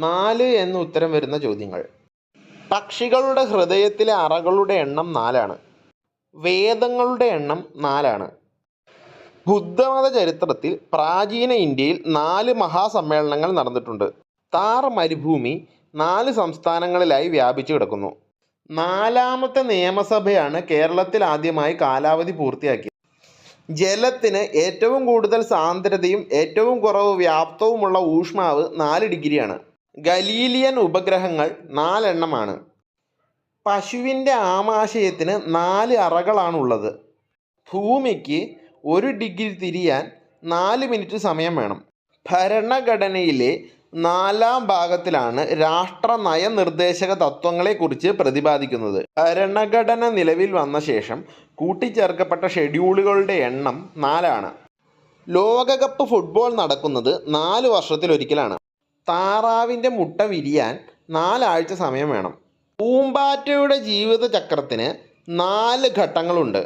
4 എന്ന് ഉത്തരം വരുന്ന ചോദ്യങ്ങൾ. പക്ഷികളുടെ ഹൃദയത്തിലെ അറകളുടെ എണ്ണം 4ആണ്. വേദങ്ങളുടെ എണ്ണം 4ആണ്. ബുദ്ധമത ചരിത്രത്തിൽ പ്രാചീന ഇന്ത്യയിൽ 4 മഹാസമ്മേളനങ്ങൾ നടന്നിട്ടുണ്ട്. താർ മരുഭൂമി 4 സംസ്ഥാനങ്ങളിലായി വ്യാപിച്ചു കിടക്കുന്നു. 4ാമത്തെ നിയമസഭയാണ് കേരളത്തിൽ ആദ്യമായി കാലാവധി പൂർത്തിയാക്കിയത്. ജലത്തിന് ഏറ്റവും കൂടുതൽ സാന്ദ്രതയും ഏറ്റവും കുറവ് വ്യാപ്തവുമുള്ള ഊഷ്മാവ് 4 ഡിഗ്രിയാണ്. ഗലീലിയൻ ഉപഗ്രഹങ്ങൾ 4 എണ്ണമാണ്. പശുവിൻ്റെ ആമാശയത്തിന് 4 അറകളാണുള്ളത്. ഭൂമിക്ക് 1 ഡിഗ്രി തിരിയാൻ 4 മിനിറ്റ് സമയം വേണം. ഭരണഘടനയിലെ 4ാം ഭാഗത്തിലാണ് രാഷ്ട്ര നയനിർദ്ദേശക തത്വങ്ങളെക്കുറിച്ച് പ്രതിപാദിക്കുന്നത്. ഭരണഘടന നിലവിൽ വന്ന ശേഷം കൂട്ടിച്ചേർക്കപ്പെട്ട ഷെഡ്യൂളുകളുടെ എണ്ണം 4ആണ്. ലോകകപ്പ് ഫുട്ബോൾ നടക്കുന്നത് 4 വർഷത്തിലൊരിക്കലാണ്. താറാവിൻ്റെ മുട്ട വിരിയാൻ 4 ആഴ്ച സമയം വേണം. പൂമ്പാറ്റയുടെ ജീവിതചക്രത്തിന് 4 ഘട്ടങ്ങളുണ്ട്.